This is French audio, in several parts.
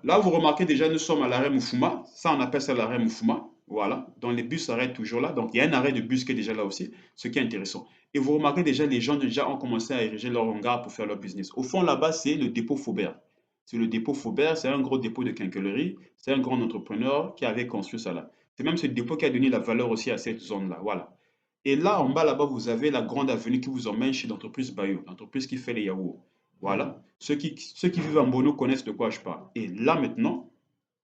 là, vous remarquez déjà, nous sommes à l'arrêt Moufouma. Ça, on appelle ça l'arrêt Moufouma. Voilà. Donc, les bus s'arrêtent toujours là. Donc, il y a un arrêt de bus qui est déjà là aussi, ce qui est intéressant. Et vous remarquez déjà, les gens déjà ont commencé à ériger leur hangar pour faire leur business. Au fond, là-bas, c'est le dépôt Faubert. C'est le dépôt Faubert, c'est un gros dépôt de quincaillerie. C'est un grand entrepreneur qui avait construit ça là. C'est même ce dépôt qui a donné la valeur aussi à cette zone-là. Voilà. Et là, en bas, là-bas, vous avez la grande avenue qui vous emmène chez l'entreprise Bayo, l'entreprise qui fait les yaourts. Voilà. Ceux qui vivent en Bono connaissent de quoi je parle. Et là, maintenant,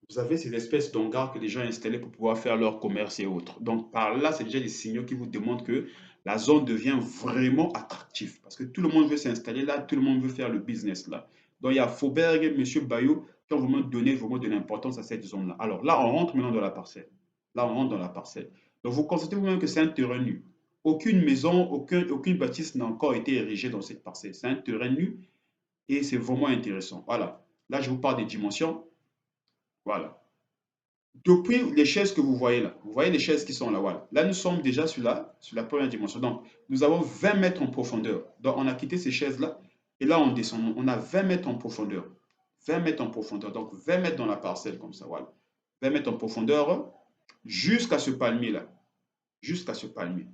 vous avez ces espèces d'hangars que les gens ont installés pour pouvoir faire leur commerce et autres. Donc, par là, c'est déjà des signaux qui vous démontrent que la zone devient vraiment attractive. Parce que tout le monde veut s'installer là, tout le monde veut faire le business là. Donc, il y a Fauberg et M. Bayou qui ont vraiment de l'importance à cette zone-là. Alors là, on rentre maintenant dans la parcelle. Là, on rentre dans la parcelle. Donc, vous constatez vous-même que c'est un terrain nu. Aucune maison, aucune bâtisse n'a encore été érigée dans cette parcelle. C'est un terrain nu et c'est vraiment intéressant. Voilà. Là, je vous parle des dimensions. Voilà. Depuis les chaises que vous voyez les chaises qui sont là, voilà. Là, nous sommes déjà sur la première dimension. Donc, nous avons 20 mètres en profondeur. Donc, on a quitté ces chaises-là et là, on descend. On a 20 mètres en profondeur. 20 mètres en profondeur. Donc, 20 mètres dans la parcelle, comme ça, voilà. 20 mètres en profondeur jusqu'à ce palmier-là. Jusqu'à ce palmier.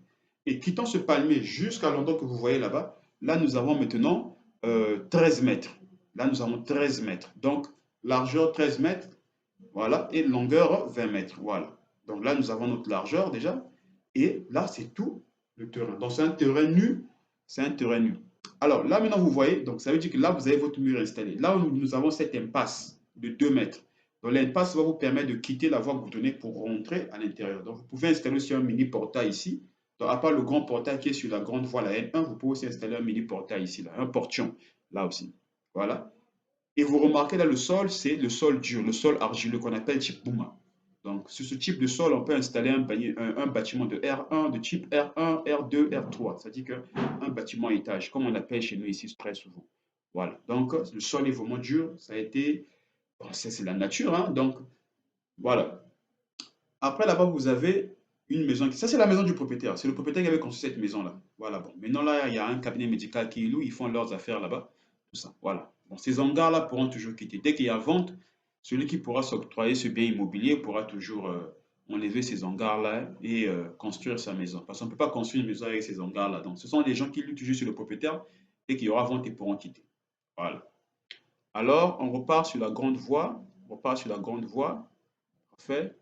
Et quittant ce palmier jusqu'à l'endroit que vous voyez là-bas, là, nous avons maintenant 13 mètres. Là, nous avons 13 mètres. Donc, largeur 13 mètres, voilà, et longueur 20 mètres. Voilà. Donc là, nous avons notre largeur déjà. Et là, c'est tout le terrain. Donc c'est un terrain nu. C'est un terrain nu. Alors là, maintenant, vous voyez, donc ça veut dire que là, vous avez votre mur installé. Là, nous avons cette impasse de 2 mètres. Donc l'impasse va vous permettre de quitter la voie goudronnée pour rentrer à l'intérieur. Donc vous pouvez installer aussi un mini portail ici. Donc à part le grand portail qui est sur la grande voie, la N1, vous pouvez aussi installer un mini portail ici, là, un portion, là aussi. Voilà. Et vous remarquez là, le sol, c'est le sol dur, le sol argileux qu'on appelle type Bouma. Donc, sur ce type de sol, on peut installer un bâtiment de R1, de type R1, R2, R3. C'est-à-dire qu'un bâtiment à étage, comme on appelle chez nous ici très souvent. Voilà. Donc, le sol est vraiment dur. Ça a été. Bon, c'est la nature, hein. Donc, voilà. Après, là-bas, vous avez une maison. Ça, c'est la maison du propriétaire. C'est le propriétaire qui avait construit cette maison-là. Voilà. Bon. Maintenant, là, il y a un cabinet médical qui est loue. Ils font leurs affaires là-bas. Tout ça. Voilà. Bon, ces hangars-là pourront toujours quitter. Dès qu'il y a vente, celui qui pourra s'octroyer ce bien immobilier pourra toujours enlever ces hangars-là et construire sa maison. Parce qu'on ne peut pas construire une maison avec ces hangars-là. Donc, ce sont des gens qui luttent toujours sur le propriétaire et qui aura vente et pourront quitter. Voilà. Alors, on repart sur la grande voie. On repart sur la grande voie. Parfait.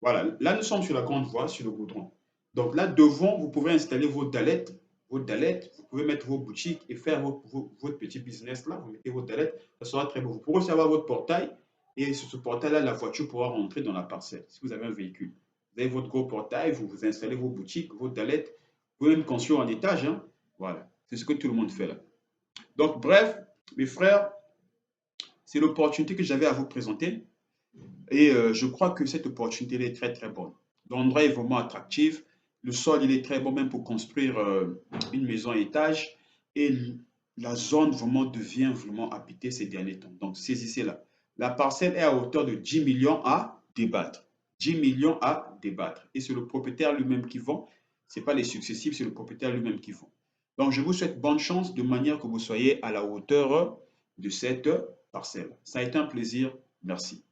Voilà, là nous sommes sur la grande voie, sur le goudron. Donc là devant, vous pouvez installer vos dallettes, vous pouvez mettre vos boutiques et faire votre petit business là, vous mettez vos dallettes, ça sera très beau. Vous pourrez aussi avoir votre portail et sur ce portail là, la voiture pourra rentrer dans la parcelle si vous avez un véhicule. Vous avez votre gros portail, vous installez vos boutiques, vos dallettes, vous pouvez même construire en étage, hein. Voilà, c'est ce que tout le monde fait là. Donc bref, mes frères, c'est l'opportunité que j'avais à vous présenter. Et je crois que cette opportunité est très très bonne. L'endroit est vraiment attractif. Le sol il est très bon même pour construire une maison à étage. Et la zone vraiment devient vraiment habitée ces derniers temps. Donc saisissez-la. La parcelle est à hauteur de 10 millions à débattre. 10 millions à débattre. Et c'est le propriétaire lui-même qui vend. Ce n'est pas les successifs, c'est le propriétaire lui-même qui vend. Donc je vous souhaite bonne chance de manière que vous soyez à la hauteur de cette parcelle. Ça a été un plaisir. Merci.